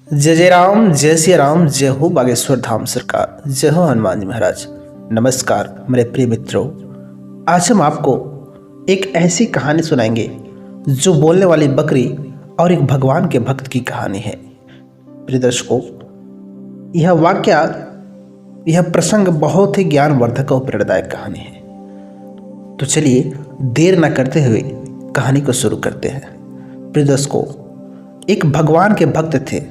जय राम, जय सिया राम, जय हो बागेश्वर धाम सरकार, जय हो हनुमान जी महाराज। नमस्कार मेरे प्रिय मित्रों, आज हम आपको एक ऐसी कहानी सुनाएंगे जो बोलने वाली बकरी और एक भगवान के भक्त की कहानी है। प्रिय दर्शकों, यह प्रसंग बहुत ही ज्ञानवर्धक और प्रेरणादायक कहानी है। तो चलिए देर न करते हुए कहानी को शुरू करते हैं। प्रिय दर्शकों, एक भगवान के भक्त थे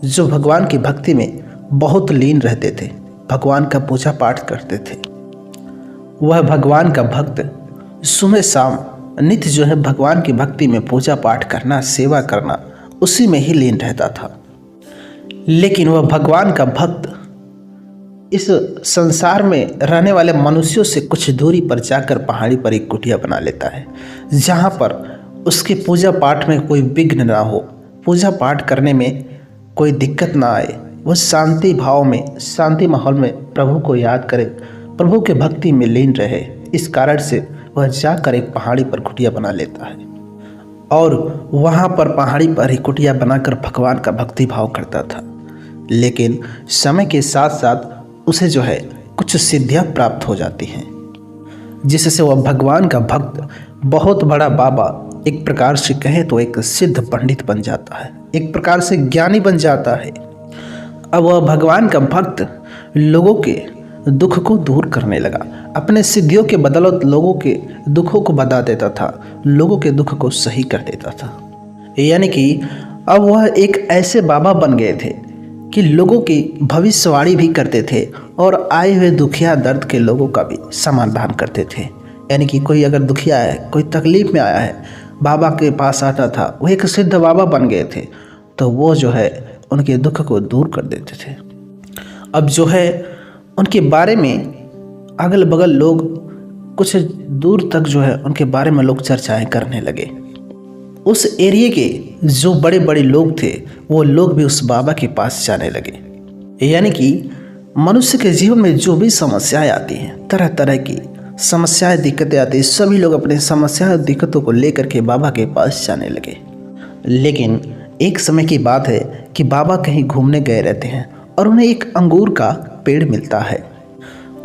जो भगवान की भक्ति में बहुत लीन रहते थे, भगवान का पूजा पाठ करते थे। वह भगवान का भक्त सुबह शाम नित्य जो है भगवान की भक्ति में पूजा पाठ करना, सेवा करना, उसी में ही लीन रहता था। लेकिन वह भगवान का भक्त इस संसार में रहने वाले मनुष्यों से कुछ दूरी पर जाकर पहाड़ी पर एक कुटिया बना लेता है, जहाँ पर उसके पूजा पाठ में कोई विघ्न ना हो, पूजा पाठ करने में कोई दिक्कत ना आए। वह शांति भाव में, शांति माहौल में प्रभु को याद करे, प्रभु के भक्ति में लीन रहे। इस कारण से वह जाकर एक पहाड़ी पर कुटिया बना लेता है और वहाँ पर पहाड़ी पर ही कुटिया बनाकर भगवान का भक्ति भाव करता था। लेकिन समय के साथ साथ उसे जो है कुछ सिद्धियाँ प्राप्त हो जाती हैं, जिससे वह भगवान का भक्त बहुत बड़ा बाबा, एक प्रकार से कहें तो एक सिद्ध पंडित बन जाता है, एक प्रकार से ज्ञानी बन जाता है। अब वह भगवान का भक्त लोगों के दुख को दूर करने लगा, अपने सिद्धियों के बदौलत लोगों के दुखों को बता देता था, लोगों के दुख को सही कर देता था। यानी कि अब वह एक ऐसे बाबा बन गए थे कि लोगों की भविष्यवाणी भी करते थे और आए हुए दुखिया दर्द के लोगों का भी समाधान करते थे। यानी कि कोई अगर दुखिया है, कोई तकलीफ में आया है, बाबा के पास आता था। वो एक सिद्ध बाबा बन गए थे, तो वो जो है उनके दुख को दूर कर देते थे। अब जो है उनके बारे में अगल बगल लोग, कुछ दूर तक जो है उनके बारे में लोग चर्चाएं करने लगे। उस एरिया के जो बड़े बड़े लोग थे, वो लोग भी उस बाबा के पास जाने लगे। यानी कि मनुष्य के जीवन में जो भी समस्याएं आती हैं, तरह तरह की समस्याएं, दिक्कतें आती हैं, सभी लोग अपने समस्या दिक्कतों को लेकर के बाबा के पास जाने लगे। लेकिन एक समय की बात है कि बाबा कहीं घूमने गए रहते हैं और उन्हें एक अंगूर का पेड़ मिलता है।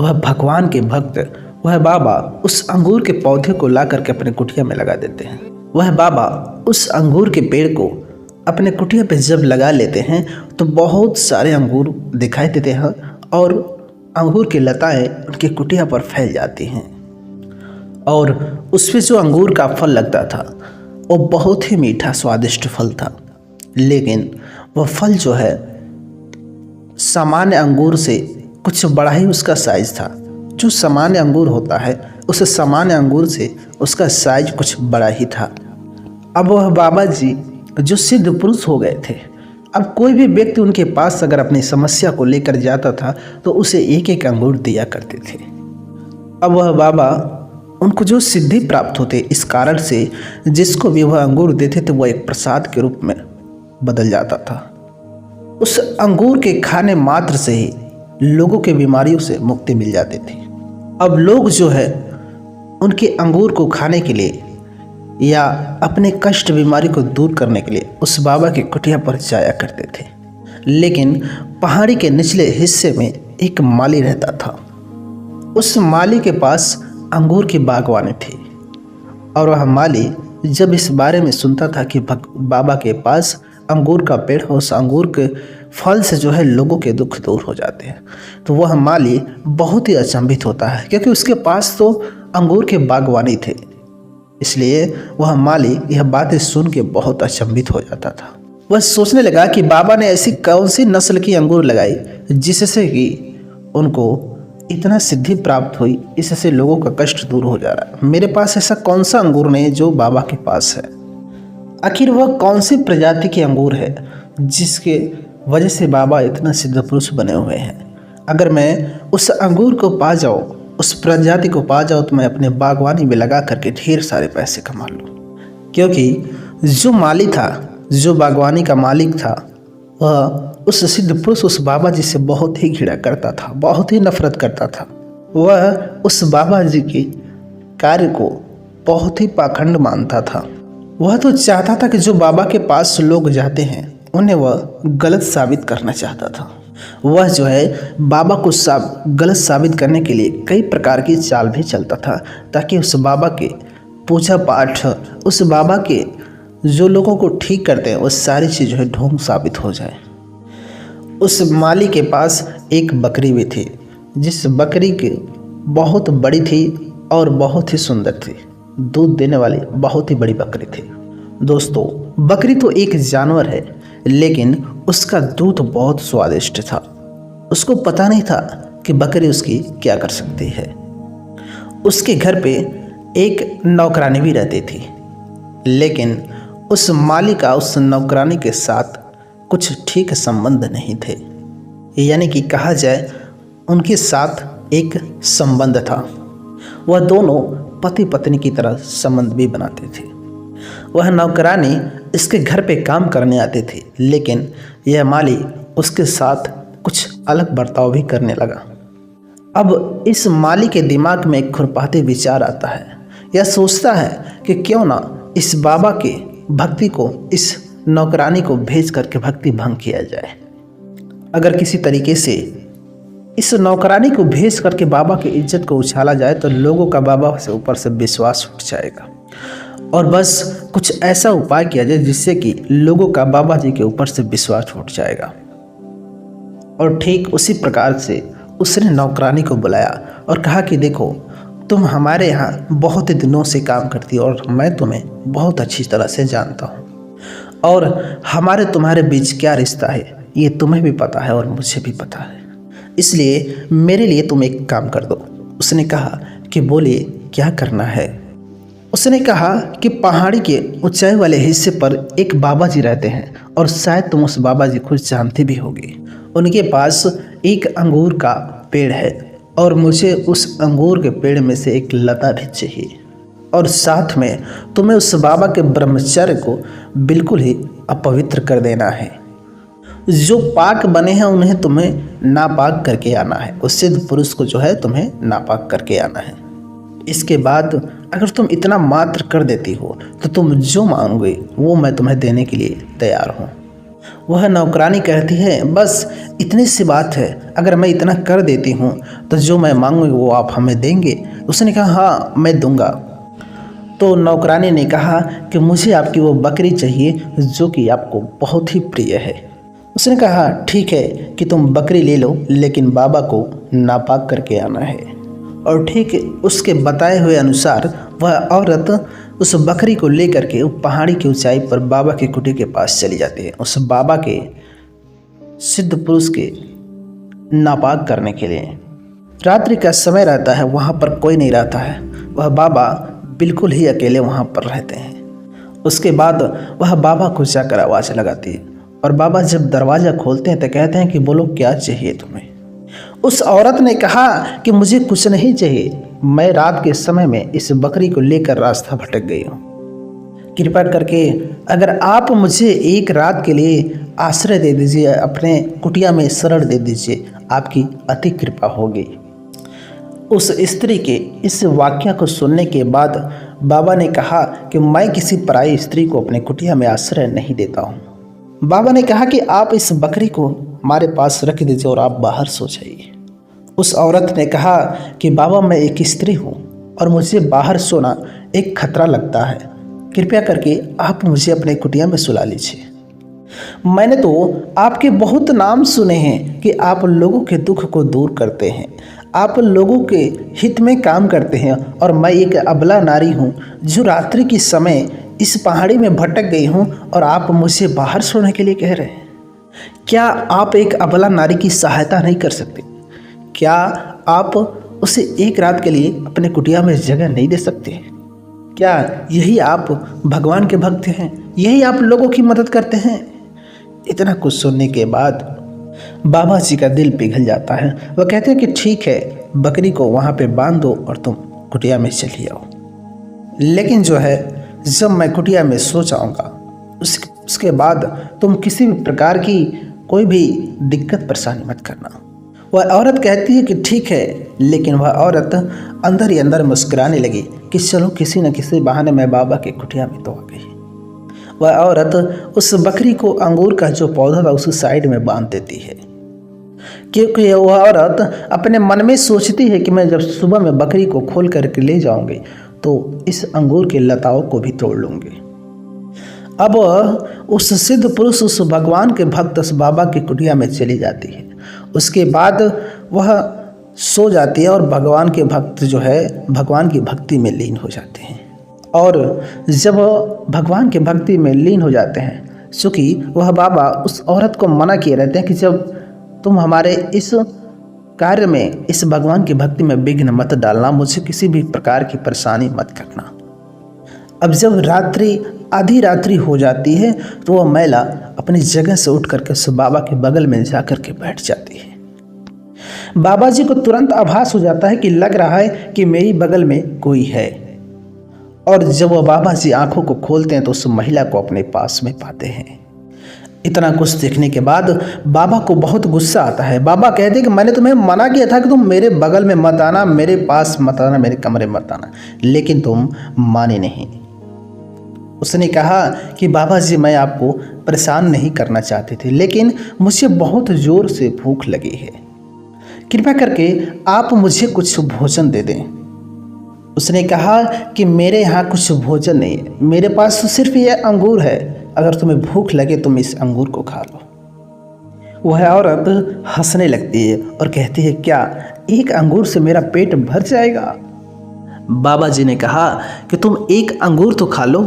वह भगवान के भक्त, वह बाबा उस अंगूर के पौधे को ला करके अपने कुटिया में लगा देते हैं। वह बाबा उस अंगूर के पेड़ को अपने कुटिया पे जब लगा लेते हैं तो बहुत सारे अंगूर दिखाई देते हैं और अंगूर की लताएं उनकी कुटिया पर फैल जाती हैं। और उसमें जो अंगूर का फल लगता था वो बहुत ही मीठा स्वादिष्ट फल था। लेकिन वह फल जो है सामान्य अंगूर से कुछ बड़ा ही उसका साइज था। जो सामान्य अंगूर होता है, उस सामान्य अंगूर से उसका साइज कुछ बड़ा ही था। अब वह बाबा जी जो सिद्ध पुरुष हो गए थे, अब कोई भी व्यक्ति उनके पास अगर अपनी समस्या को लेकर जाता था तो उसे एक एक अंगूर दिया करते थे। अब वह बाबा, उनको जो सिद्धि प्राप्त होते, इस कारण से जिसको भी वह अंगूर देते थे वह एक प्रसाद के रूप में बदल जाता था। उस अंगूर के खाने मात्र से ही लोगों के बीमारियों से मुक्ति मिल जाती थी। अब लोग जो है उनके अंगूर को खाने के लिए या अपने कष्ट बीमारी को दूर करने के लिए उस बाबा की कुटिया पर जाया करते थे। लेकिन पहाड़ी के निचले हिस्से में एक माली रहता था। उस माली के पास अंगूर की बागवानी थी और वह माली जब इस बारे में सुनता था कि बाबा के पास अंगूर का पेड़ हो, उस अंगूर के फल से जो है लोगों के दुख दूर हो जाते हैं, तो वह माली बहुत ही अचंभित होता है, क्योंकि उसके पास तो अंगूर के बागवानी थे। इसलिए वह माली यह बातें सुन के बहुत अचंभित हो जाता था। वह सोचने लगा कि बाबा ने ऐसी कौन सी नस्ल की अंगूर लगाई जिससे कि उनको इतना सिद्धि प्राप्त हुई, इससे लोगों का कष्ट दूर हो जा रहा है। मेरे पास ऐसा कौन सा अंगूर नहीं जो बाबा के पास है। आखिर वह कौन सी प्रजाति के अंगूर है जिसके वजह से बाबा इतना सिद्ध पुरुष बने हुए हैं। अगर मैं उस अंगूर को पा जाऊँ, उस प्रजाति को पा जाओ, तो मैं अपने बागवानी में लगा करके ढेर सारे पैसे कमा लूँ। क्योंकि जो माली था, जो बागवानी का मालिक था, वह उस सिद्ध पुरुष, उस बाबा जी से बहुत ही घृणा करता था, बहुत ही नफरत करता था। वह उस बाबा जी के कार्य को बहुत ही पाखंड मानता था। वह तो चाहता था कि जो बाबा के पास लोग जाते हैं उन्हें वह गलत साबित करना चाहता था। वह जो है बाबा को गलत साबित करने के लिए कई प्रकार की चाल भी चलता था, ताकि उस बाबा के पूजा पाठ, उस बाबा के जो लोगों को ठीक करते हैं, वो सारी चीज़ जो है ढोंग साबित हो जाए। उस माली के पास एक बकरी भी थी, जिस बकरी की बहुत बड़ी थी और बहुत ही सुंदर थी। दूध देने वाली बहुत ही बड़ी बकरी थी। दोस्तों, बकरी तो एक जानवर है, लेकिन उसका दूध बहुत स्वादिष्ट था। उसको पता नहीं था कि बकरी उसकी क्या कर सकती है। उसके घर पे एक नौकरानी भी रहती थी, लेकिन उस माली का उस नौकरानी के साथ कुछ ठीक संबंध नहीं थे। यानी कि कहा जाए, उनके साथ एक संबंध था। वह दोनों पति पत्नी की तरह संबंध भी बनाते थे। वह नौकरानी इसके घर पे काम करने आती थी, लेकिन यह माली उसके साथ कुछ अलग बर्ताव भी करने लगा। अब इस माली के दिमाग में एक खुरपाते विचार आता है। यह सोचता है कि क्यों ना इस बाबा के भक्ति को इस नौकरानी को भेज करके भक्ति भंग किया जाए। अगर किसी तरीके से इस नौकरानी को भेज करके बाबा की इज्जत को उछाला जाए तो लोगों का बाबा से ऊपर से विश्वास उठ जाएगा, और बस कुछ ऐसा उपाय किया जाए जिससे कि लोगों का बाबा जी के ऊपर से विश्वास उठ जाएगा। और ठीक उसी प्रकार से उसने नौकरानी को बुलाया और कहा कि देखो, तुम हमारे यहाँ बहुत दिनों से काम करती हो और मैं तुम्हें बहुत अच्छी तरह से जानता हूँ, और हमारे तुम्हारे बीच क्या रिश्ता है ये तुम्हें भी पता है और मुझे भी पता है। इसलिए मेरे लिए तुम एक काम कर दो। उसने कहा कि बोलिए क्या करना है। उसने कहा कि पहाड़ी के ऊंचाई वाले हिस्से पर एक बाबा जी रहते हैं, और शायद तुम उस बाबा जी को जानते भी होगे। उनके पास एक अंगूर का पेड़ है, और मुझे उस अंगूर के पेड़ में से एक लता भी चाहिए, और साथ में तुम्हें उस बाबा के ब्रह्मचर्य को बिल्कुल ही अपवित्र कर देना है। जो पाक बने हैं उन्हें तुम्हें नापाक करके आना है। उस सिद्ध पुरुष को जो है तुम्हें नापाक करके आना है। इसके बाद अगर तुम इतना मात्र कर देती हो तो तुम जो मांगोगे वो मैं तुम्हें देने के लिए तैयार हूँ। वह नौकरानी कहती है, बस इतनी सी बात है, अगर मैं इतना कर देती हूँ तो जो मैं मांगूंगी वो आप हमें देंगे। उसने कहा हाँ, मैं दूंगा। तो नौकरानी ने कहा कि मुझे आपकी वो बकरी चाहिए जो कि आपको बहुत ही प्रिय है। उसने कहा ठीक है कि तुम बकरी ले लो, लेकिन बाबा को नापाक करके आना है। और ठीक उसके बताए हुए अनुसार वह औरत उस बकरी को लेकर के पहाड़ी की ऊंचाई पर बाबा की कुटी के पास चली जाती है, उस बाबा के सिद्ध पुरुष के नापाक करने के लिए। रात्रि का समय रहता है, वहाँ पर कोई नहीं रहता है। वह बाबा बिल्कुल ही अकेले वहाँ पर रहते हैं। उसके बाद वह बाबा को जाकर आवाज़ लगाती है, और बाबा जब दरवाज़ा खोलते हैं तो कहते हैं कि बोलो क्या चाहिए तुम्हें। उस औरत ने कहा कि मुझे कुछ नहीं चाहिए, मैं रात के समय में इस बकरी को लेकर रास्ता भटक गई हूँ। कृपया करके अगर आप मुझे एक रात के लिए आश्रय दे दीजिए, अपने कुटिया में शरण दे दीजिए, आपकी अति कृपा होगी। उस स्त्री के इस वाक्य को सुनने के बाद बाबा ने कहा कि मैं किसी पराई स्त्री को अपने कुटिया में आश्रय नहीं देता हूँ। बाबा ने कहा कि आप इस बकरी को हमारे पास रख दीजिए और आप बाहर सो जाइए। उस औरत ने कहा कि बाबा मैं एक स्त्री हूँ और मुझे बाहर सोना एक खतरा लगता है, कृपया करके आप मुझे अपने कुटिया में सुला लीजिए। मैंने तो आपके बहुत नाम सुने हैं कि आप लोगों के दुख को दूर करते हैं, आप लोगों के हित में काम करते हैं, और मैं एक अबला नारी हूँ जो रात्रि के समय इस पहाड़ी में भटक गई हूँ और आप मुझे बाहर सोने के लिए कह रहे हैं। क्या आप एक अबला नारी की सहायता नहीं कर सकते? क्या आप उसे एक रात के लिए अपने कुटिया में जगह नहीं दे सकते? क्या यही आप भगवान के भक्त हैं? यही आप लोगों की मदद करते हैं? इतना कुछ सुनने के बाद बाबा जी का दिल पिघल जाता है। वह कहते हैं कि ठीक है, बकरी को वहाँ पे बांध दो और तुम कुटिया में चली आओ, लेकिन जो है जब मैं कुटिया में सो जाऊँगा उसके बाद तुम किसी भी प्रकार की कोई भी दिक्कत परेशानी मत करना। वह औरत कहती है कि ठीक है, लेकिन वह औरत अंदर ही अंदर मुस्कुराने लगी कि चलो किसी न किसी बहाने मैं बाबा के कुटिया में तो आ गई। वह औरत उस बकरी को अंगूर का जो पौधा था उस साइड में बांध देती है, क्योंकि वह औरत अपने मन में सोचती है कि मैं जब सुबह में बकरी को खोल करके ले जाऊंगी तो इस अंगूर के लताओं को भी तोड़ लूंगी। अब उस सिद्ध पुरुष उस भगवान के भक्त उस बाबा की कुटिया में चली जाती है। उसके बाद वह सो जाती है और भगवान के भक्त जो है भगवान की भक्ति में लीन हो जाते हैं। और जब भगवान के भक्ति में लीन हो जाते हैं, चूँकि वह बाबा उस औरत को मना किए रहते हैं कि जब तुम हमारे इस कार्य में इस भगवान की भक्ति में विघ्न मत डालना, मुझे किसी भी प्रकार की परेशानी मत करना। अब जब आधी रात्रि हो जाती है तो वह महिला अपनी जगह से उठ करके उस बाबा के बगल में जा करके बैठ जाती है। बाबा जी को तुरंत आभास हो जाता है कि लग रहा है कि मेरी बगल में कोई है। और जब वह बाबा जी आंखों को खोलते हैं तो उस महिला को अपने पास में पाते हैं। इतना कुछ देखने के बाद बाबा को बहुत गुस्सा आता है। बाबा कहते हैं कि मैंने तुम्हें मना किया था कि तुम मेरे बगल में मत आना, मेरे पास मत आना, मेरे कमरे मत आना, लेकिन तुम माने नहीं। उसने कहा कि बाबा जी मैं आपको परेशान नहीं करना चाहती थी, लेकिन मुझे बहुत ज़ोर से भूख लगी है, कृपया करके आप मुझे कुछ भोजन दे दें। उसने कहा कि मेरे यहाँ कुछ भोजन नहीं है, मेरे पास तो सिर्फ ये अंगूर है, अगर तुम्हें भूख लगे तुम इस अंगूर को खा लो। वह औरत हंसने लगती है और कहती है क्या एक अंगूर से मेरा पेट भर जाएगा? बाबा जी ने कहा कि तुम एक अंगूर तो खा लो।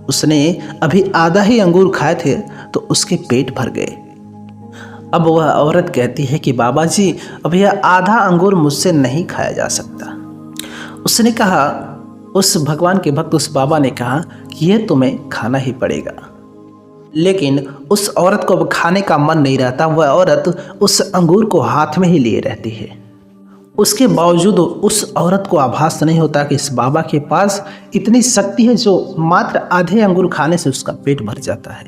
उसने अभी आधा ही अंगूर खाए थे तो उसके पेट भर गए। अब वह औरत कहती है कि बाबा जी अब यह आधा अंगूर मुझसे नहीं खाया जा सकता। उसने कहा, उस भगवान के भक्त उस बाबा ने कहा कि यह तुम्हें खाना ही पड़ेगा। लेकिन उस औरत को अब खाने का मन नहीं रहता। वह औरत उस अंगूर को हाथ में ही लिए रहती है। उसके बावजूद उस औरत को आभास नहीं होता कि इस बाबा के पास इतनी शक्ति है जो मात्र आधे अंगूर खाने से उसका पेट भर जाता है।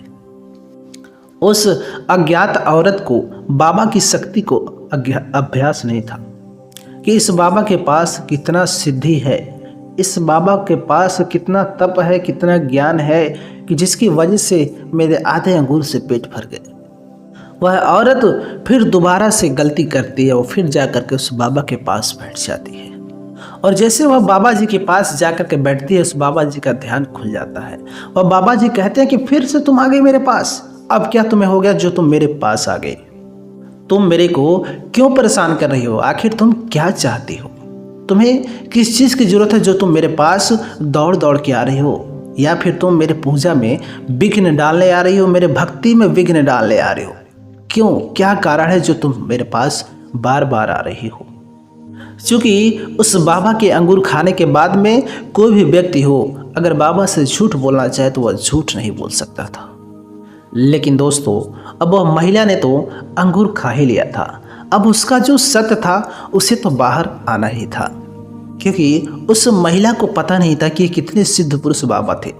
उस अज्ञात औरत को बाबा की शक्ति को अभ्यास नहीं था कि इस बाबा के पास कितना सिद्धि है, इस बाबा के पास कितना तप है, कितना ज्ञान है कि जिसकी वजह से मेरे आधे अंगूर से पेट भर गए। वह औरत फिर दोबारा से गलती करती है और फिर जा कर के उस बाबा के पास बैठ जाती है। और जैसे वह बाबा जी के पास जा कर के बैठती है, उस बाबा जी का ध्यान खुल जाता है। वह बाबा जी कहते हैं कि फिर से तुम आ गई मेरे पास, अब क्या तुम्हें हो गया जो तुम मेरे पास आ गई? तुम मेरे को क्यों परेशान कर रही हो? आखिर तुम क्या चाहती हो? तुम्हें किस चीज़ की ज़रूरत है जो तुम मेरे पास दौड़ दौड़ के आ रही हो? या फिर तुम मेरे पूजा में विघ्न डालने आ रही हो, मेरे भक्ति में विघ्न डालने आ रही हो? क्यों, क्या कारण है जो तुम मेरे पास बार बार आ रही हो? क्योंकि उस बाबा के अंगूर खाने के बाद में कोई भी व्यक्ति हो अगर बाबा से झूठ बोलना चाहे तो वह झूठ नहीं बोल सकता था। लेकिन दोस्तों अब वह महिला ने तो अंगूर खा ही लिया था। अब उसका जो सत्य था उसे तो बाहर आना ही था, क्योंकि उस महिला को पता नहीं था कि कितने सिद्ध पुरुष बाबा थे।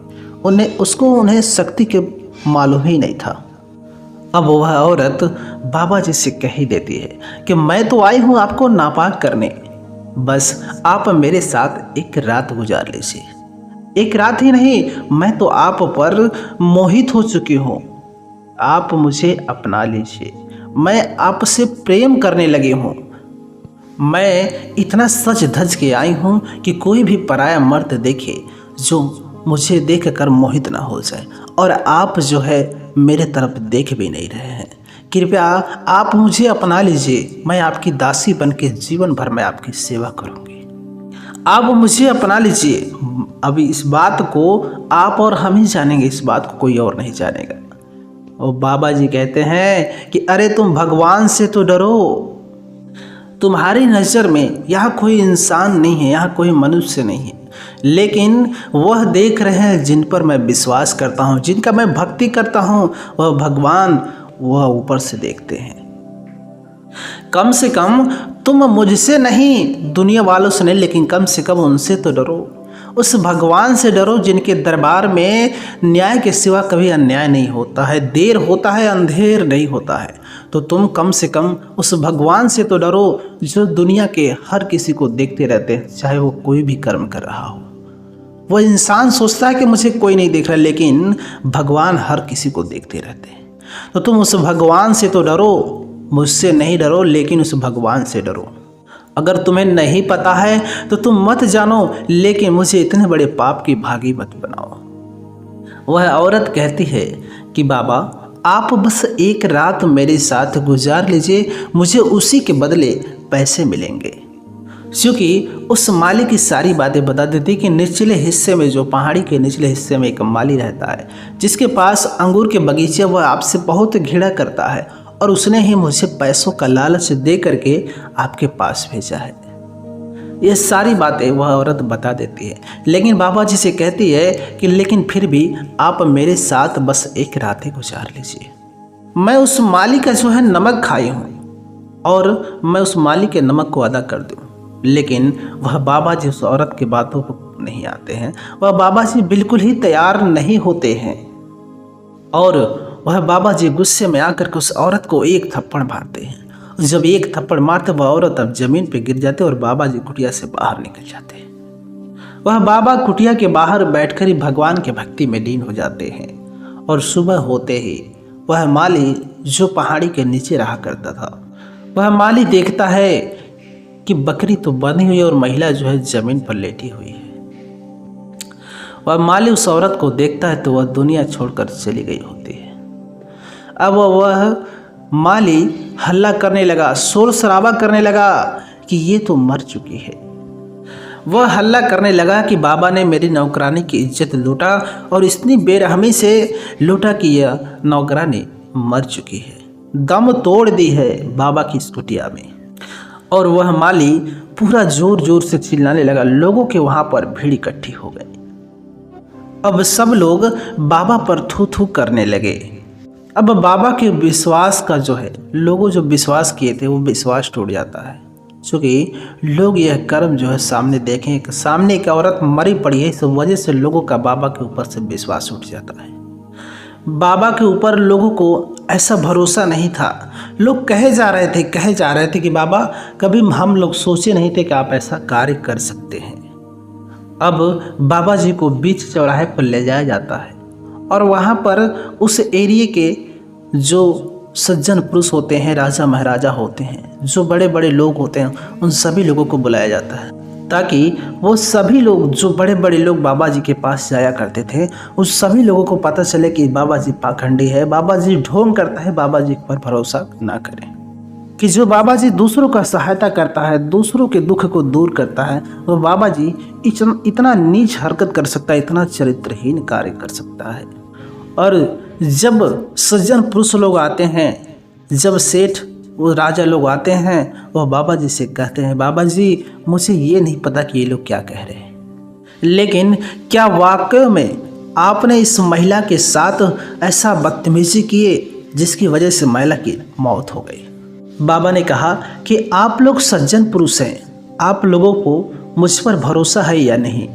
उन्हें शक्ति के मालूम ही नहीं था। अब वह औरत बाबा जी से कह ही देती है कि मैं तो आई हूँ आपको नापाक करने, बस आप मेरे साथ एक रात गुजार लीजिए। एक रात ही नहीं, मैं तो आप पर मोहित हो चुकी हूँ। आप मुझे अपना लीजिए, मैं आपसे प्रेम करने लगी हूँ। मैं इतना सज धज के आई हूँ कि कोई भी पराया मर्द देखे जो मुझे देख कर मोहित ना हो जाए। और आप जो है मेरे तरफ देख भी नहीं रहे हैं। कृपया आप मुझे अपना लीजिए, मैं आपकी दासी बन के जीवन भर मैं आपकी सेवा करूँगी। आप मुझे अपना लीजिए। अभी इस बात को आप और हम ही जानेंगे, इस बात को कोई और नहीं जानेगा। और बाबा जी कहते हैं कि अरे तुम भगवान से तो डरो। तुम्हारी नज़र में यहाँ कोई इंसान नहीं है, यहाँ कोई मनुष्य नहीं है, लेकिन वह देख रहे हैं जिन पर मैं विश्वास करता हूँ, जिनका मैं भक्ति करता हूँ, वह भगवान वह ऊपर से देखते हैं। कम से कम तुम मुझसे नहीं, दुनिया वालों से नहीं, लेकिन कम से कम उनसे तो डरो। उस भगवान से डरो जिनके दरबार में न्याय के सिवा कभी अन्याय नहीं होता है, देर होता है, अंधेर नहीं होता है। तो तुम कम से कम उस भगवान से तो डरो जो दुनिया के हर किसी को देखते रहते हैं, चाहे वो कोई भी कर्म कर रहा हो। वो इंसान सोचता है कि मुझे कोई नहीं देख रहा, लेकिन भगवान हर किसी को देखते रहते हैं। तो तुम उस भगवान से तो डरो, मुझसे नहीं डरो, लेकिन उस भगवान से डरो। अगर तुम्हें नहीं पता है तो तुम मत जानो, लेकिन मुझे इतने बड़े पाप की भागी मत बनाओ। वह औरत कहती है कि बाबा आप बस एक रात मेरे साथ गुजार लीजिए, मुझे उसी के बदले पैसे मिलेंगे। क्योंकि उस माली की सारी बातें बता देती कि निचले हिस्से में, जो पहाड़ी के निचले हिस्से में एक माली रहता है जिसके पास अंगूर के बगीचे, वह आपसे बहुत घृणा करता है और उसने ही मुझे पैसों का लालच दे करके आपके पास भेजा है। ये सारी बातें वह औरत बता देती है, लेकिन बाबा जी से कहती है कि लेकिन फिर भी आप मेरे साथ बस एक रात ही गुजार लीजिए। मैं उस माली का जो है नमक खाई हूँ और मैं उस माली के नमक को अदा कर दूँ। लेकिन वह बाबा जी उस औरत की बातों को नहीं आते हैं। वह बाबा जी बिल्कुल ही तैयार नहीं होते हैं और वह बाबा जी गुस्से में आकर के उस औरत को एक थप्पड़ मारते हैं। जब एक थप्पड़ मारते वह औरत अब जमीन पे गिर जाते और बाबा जी कुटिया से बाहर निकल जाते हैं। वह बाबा कुटिया के बाहर बैठकर ही भगवान के भक्ति में लीन हो जाते हैं और सुबह होते ही वह माली जो पहाड़ी के नीचे रहा करता था, वह माली देखता है कि बकरी तो बंधी हुई है और महिला जो है जमीन पर लेटी हुई है। वह माली उस औरत को देखता है तो वह दुनिया छोड़कर चली गई होती है। अब वह माली हल्ला करने लगा, शोर शराबा करने लगा कि ये तो मर चुकी है। वह हल्ला करने लगा कि बाबा ने मेरी नौकरानी की इज्जत लूटा और इतनी बेरहमी से लूटा कि यह नौकरानी मर चुकी है, दम तोड़ दी है बाबा की इस कुटिया में। और वह माली पूरा जोर जोर से चिल्लाने लगा। लोगों के वहाँ पर भीड़ इकट्ठी हो गई। अब सब लोग बाबा पर थू थू करने लगे। अब बाबा के विश्वास का जो है, लोगों जो विश्वास किए थे वो विश्वास टूट जाता है, क्योंकि लोग यह कर्म जो है सामने देखें कि सामने एक औरत मरी पड़ी है, इस वजह से लोगों का बाबा के ऊपर से विश्वास उठ जाता है। बाबा के ऊपर लोगों को ऐसा भरोसा नहीं था। लोग कहे जा रहे थे कि बाबा कभी हम लोग सोचे नहीं थे कि आप ऐसा कार्य कर सकते हैं। अब बाबा जी को बीच चौराहे पर ले जाया जाता है और वहाँ पर उस एरिया के जो सज्जन पुरुष होते हैं, राजा महाराजा होते हैं, जो बड़े बड़े लोग होते हैं, उन सभी लोगों को बुलाया जाता है ताकि वो सभी लोग, जो बड़े बड़े लोग बाबा जी के पास जाया करते थे, उस सभी लोगों को पता चले कि बाबा जी पाखंडी है, बाबा जी ढोंग करता है, बाबा जी पर भरोसा ना करें। कि जो बाबा जी दूसरों का सहायता करता है, दूसरों के दुख को दूर करता है, वो बाबा जी इतना नीच हरकत कर सकता है, इतना चरित्रहीन कार्य कर सकता है। और जब सज्जन पुरुष लोग आते हैं, जब सेठ वो राजा लोग आते हैं, वह बाबा जी से कहते हैं, बाबा जी मुझे ये नहीं पता कि ये लोग क्या कह रहे हैं, लेकिन क्या वाकई में आपने इस महिला के साथ ऐसा बदतमीजी किए जिसकी वजह से महिला की मौत हो गई। बाबा ने कहा कि आप लोग सज्जन पुरुष हैं, आप लोगों को मुझ पर भरोसा है या नहीं।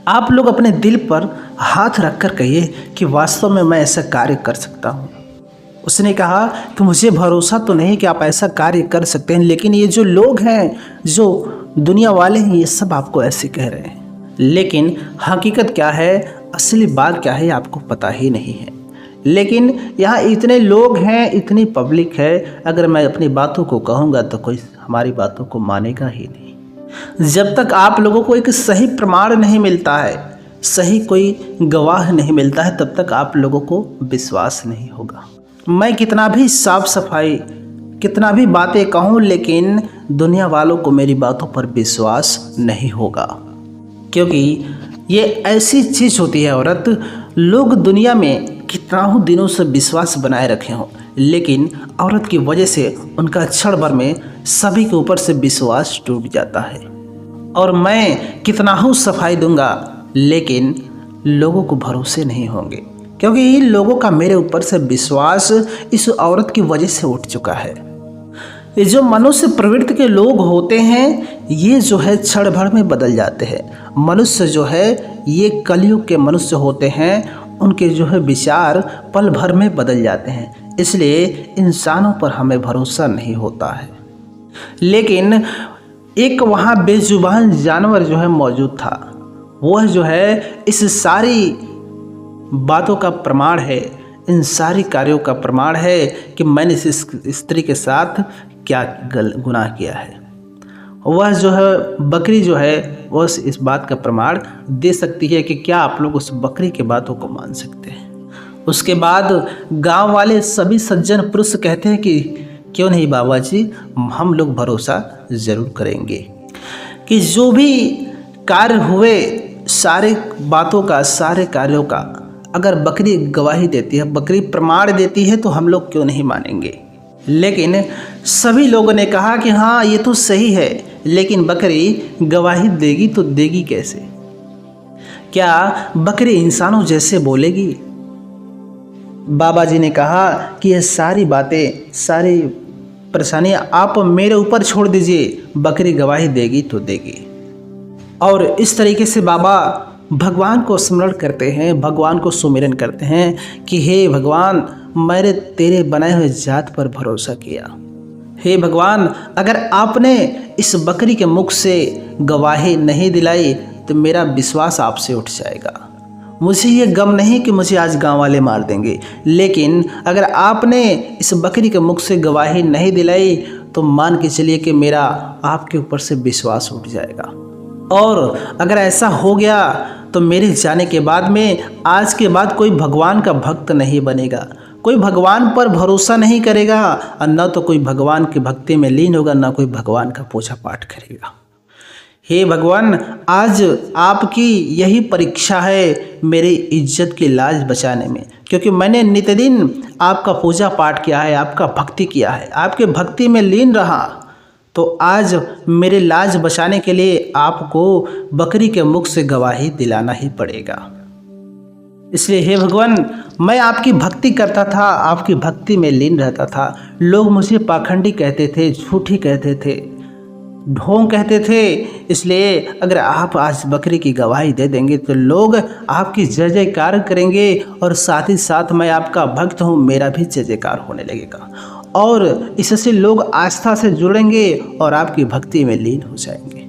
आप लोग अपने दिल पर हाथ रखकर कहिए कि वास्तव में मैं ऐसा कार्य कर सकता हूँ। उसने कहा कि मुझे भरोसा तो नहीं कि आप ऐसा कार्य कर सकते हैं, लेकिन ये जो लोग हैं, जो दुनिया वाले हैं, ये सब आपको ऐसे कह रहे हैं, लेकिन हकीकत क्या है, असली बात क्या है, आपको पता ही नहीं है। लेकिन यहाँ इतने लोग हैं, इतनी पब्लिक है, अगर मैं अपनी बातों को कहूँगा तो कोई हमारी बातों को मानेगा ही नहीं। जब तक आप लोगों को एक सही प्रमाण नहीं मिलता है, सही कोई गवाह नहीं मिलता है, तब तक आप लोगों को विश्वास नहीं होगा। मैं कितना भी साफ सफाई, कितना भी बातें कहूँ, लेकिन दुनिया वालों को मेरी बातों पर विश्वास नहीं होगा, क्योंकि ये ऐसी चीज़ होती है औरत, लोग दुनिया में कितना ही दिनों से विश्वास बनाए रखे हों, लेकिन औरत की वजह से उनका क्षण भर में सभी के ऊपर से विश्वास टूट जाता है। और मैं कितना ही सफाई दूंगा, लेकिन लोगों को भरोसे नहीं होंगे, क्योंकि इन लोगों का मेरे ऊपर से विश्वास इस औरत की वजह से उठ चुका है। ये जो मनुष्य प्रवृत्ति के लोग होते हैं, ये जो है क्षण भर में बदल जाते हैं। मनुष्य जो है, ये कलयुग के मनुष्य होते हैं, उनके जो है विचार पल भर में बदल जाते हैं, इसलिए इंसानों पर हमें भरोसा नहीं होता है। लेकिन एक वहाँ बेजुबान जानवर जो है मौजूद था, वह जो है इस सारी बातों का प्रमाण है, इन सारी कार्यों का प्रमाण है कि मैंने इस स्त्री के साथ क्या गुनाह किया है। वह जो है बकरी जो है वह इस बात का प्रमाण दे सकती है कि क्या आप लोग उस बकरी की बातों को मान सकते हैं। उसके बाद गांव वाले सभी सज्जन पुरुष कहते हैं कि क्यों नहीं बाबा जी, हम लोग भरोसा ज़रूर करेंगे कि जो भी कार्य हुए सारे बातों का, सारे कार्यों का अगर बकरी गवाही देती है, बकरी प्रमाण देती है तो हम लोग क्यों नहीं मानेंगे। लेकिन सभी लोगों ने कहा कि हाँ ये तो सही है, लेकिन बकरी गवाही देगी तो देगी कैसे? क्या बकरी इंसानों जैसे बोलेगी? बाबा जी ने कहा कि ये सारी बातें, सारी परेशानियाँ आप मेरे ऊपर छोड़ दीजिए, बकरी गवाही देगी तो देगी। और इस तरीके से बाबा भगवान को स्मरण करते हैं, भगवान को सुमिरन करते हैं कि हे भगवान, मैंने तेरे बनाए हुए जात पर भरोसा किया। हे भगवान, अगर आपने इस बकरी के मुख से गवाही नहीं दिलाई तो मेरा विश्वास आपसे उठ जाएगा। मुझे ये गम नहीं कि मुझे आज गांव वाले मार देंगे, लेकिन अगर आपने इस बकरी के मुख से गवाही नहीं दिलाई तो मान के चलिए कि मेरा आपके ऊपर से विश्वास उठ जाएगा। और अगर ऐसा हो गया तो मेरे जाने के बाद में आज के बाद कोई भगवान का भक्त नहीं बनेगा, कोई भगवान पर भरोसा नहीं करेगा और न तो कोई भगवान की भक्ति में लीन होगा, न कोई भगवान का पूजा पाठ करेगा। हे भगवान, आज आपकी यही परीक्षा है मेरी इज्जत की लाज बचाने में, क्योंकि मैंने नित्यदिन आपका पूजा पाठ किया है, आपका भक्ति किया है, आपके भक्ति में लीन रहा, तो आज मेरे लाज बचाने के लिए आपको बकरी के मुख से गवाही दिलाना ही पड़ेगा। इसलिए हे भगवान, मैं आपकी भक्ति करता था, आपकी भक्ति में लीन रहता था। लोग मुझे पाखंडी कहते थे, झूठी कहते थे, ढोंग कहते थे। इसलिए अगर आप आज बकरी की गवाही दे देंगे तो लोग आपकी जय जयकार करेंगे और साथ ही साथ मैं आपका भक्त हूँ, मेरा भी जय जयकार होने लगेगा और इससे लोग आस्था से जुड़ेंगे और आपकी भक्ति में लीन हो जाएंगे।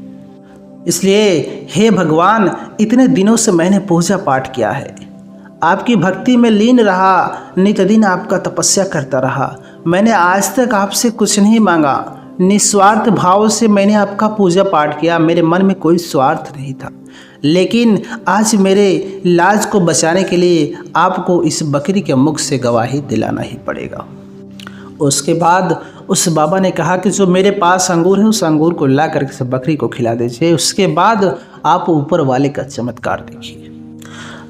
इसलिए हे भगवान, इतने दिनों से मैंने पूजा पाठ किया है, आपकी भक्ति में लीन रहा, नित्य दिन आपका तपस्या करता रहा, मैंने आज तक आपसे कुछ नहीं मांगा, निस्वार्थ भाव से मैंने आपका पूजा पाठ किया, मेरे मन में कोई स्वार्थ नहीं था। लेकिन आज मेरे लाज को बचाने के लिए आपको इस बकरी के मुख से गवाही दिलाना ही पड़ेगा। उसके बाद उस बाबा ने कहा कि जो मेरे पास अंगूर है उस अंगूर को ला करके सब बकरी को खिला दीजिए, उसके बाद आप ऊपर वाले का चमत्कार देखिए।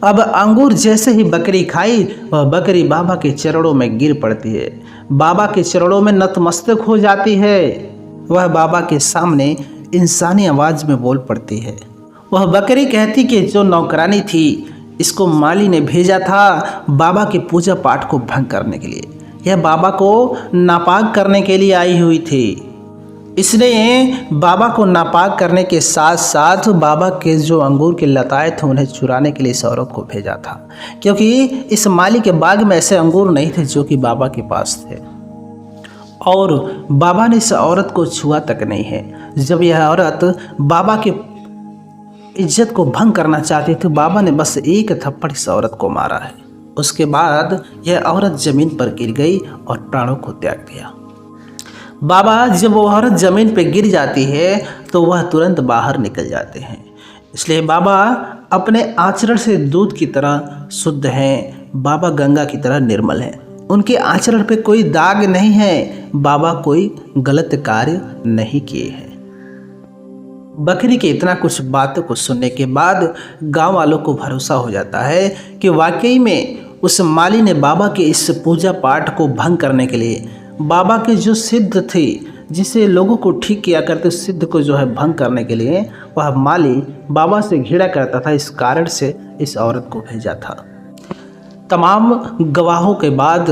अब अंगूर जैसे ही बकरी खाई, वह बकरी बाबा के चरणों में गिर पड़ती है, बाबा के चरणों में नतमस्तक हो जाती है। वह बाबा के सामने इंसानी आवाज़ में बोल पड़ती है। वह बकरी कहती कि जो नौकरानी थी इसको माली ने भेजा था बाबा के पूजा पाठ को भंग करने के लिए, यह बाबा को नापाक करने के लिए आई हुई थी। इसने बाबा को नापाक करने के साथ साथ बाबा के जो अंगूर के लताएं थे उन्हें चुराने के लिए इस औरत को भेजा था, क्योंकि इस माली के बाग में ऐसे अंगूर नहीं थे जो कि बाबा के पास थे। और बाबा ने इस औरत को छुआ तक नहीं है। जब यह औरत बाबा के इज्जत को भंग करना चाहती थी, बाबा ने बस एक थप्पड़ इस औरत को मारा है। उसके बाद यह औरत जमीन पर गिर गई और प्राणों को त्याग दिया। बाबा जब वो औरत ज़मीन पे गिर जाती है तो वह तुरंत बाहर निकल जाते हैं। इसलिए बाबा अपने आचरण से दूध की तरह शुद्ध हैं, बाबा गंगा की तरह निर्मल हैं, उनके आचरण पे कोई दाग नहीं है, बाबा कोई गलत कार्य नहीं किए हैं। बकरी के इतना कुछ बातों को सुनने के बाद गांव वालों को भरोसा हो जाता है कि वाकई में उस माली ने बाबा के इस पूजा पाठ को भंग करने के लिए, बाबा के जो सिद्ध थे जिसे लोगों को ठीक किया करते, सिद्ध को जो है भंग करने के लिए वह माली बाबा से घृणा करता था, इस कारण से इस औरत को भेजा था। तमाम गवाहों के बाद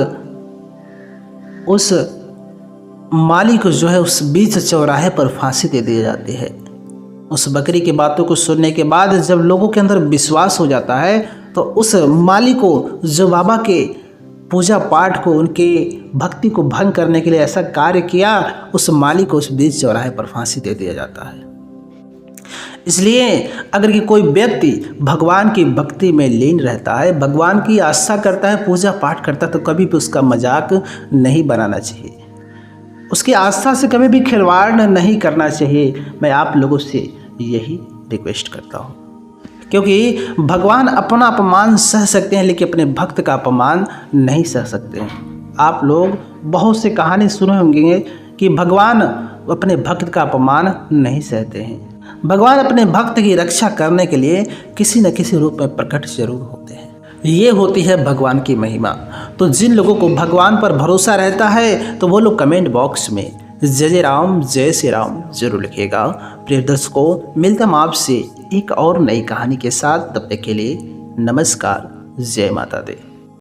उस माली को जो है उस बीच चौराहे पर फांसी दे दी जाती है। उस बकरी की बातों को सुनने के बाद जब लोगों के अंदर विश्वास हो जाता है तो उस माली को, जो बाबा के पूजा पाठ को, उनके भक्ति को भंग करने के लिए ऐसा कार्य किया, उस माली को उस बीच चौराहे पर फांसी दे दिया जाता है। इसलिए अगर कि कोई व्यक्ति भगवान की भक्ति में लीन रहता है, भगवान की आस्था करता है, पूजा पाठ करता है, तो कभी भी उसका मजाक नहीं बनाना चाहिए, उसकी आस्था से कभी भी खिलवाड़ नहीं करना चाहिए। मैं आप लोगों से यही रिक्वेस्ट करता हूँ, क्योंकि भगवान अपना अपमान सह सकते हैं लेकिन अपने भक्त का अपमान नहीं सह सकते हैं। आप लोग बहुत से कहानी सुने होंगे कि भगवान अपने भक्त का अपमान नहीं सहते हैं। भगवान अपने भक्त की रक्षा करने के लिए किसी न किसी रूप में प्रकट जरूर होते हैं। ये होती है भगवान की महिमा। तो जिन लोगों को भगवान पर भरोसा रहता है तो वो लोग कमेंट बॉक्स में जय जय राम, जय श्री राम जरूर लिखिएगा। प्रिय दर्शकों, मिलता हूं आपसे एक और नई कहानी के साथ। तब तक के लिए नमस्कार, जय माता दी।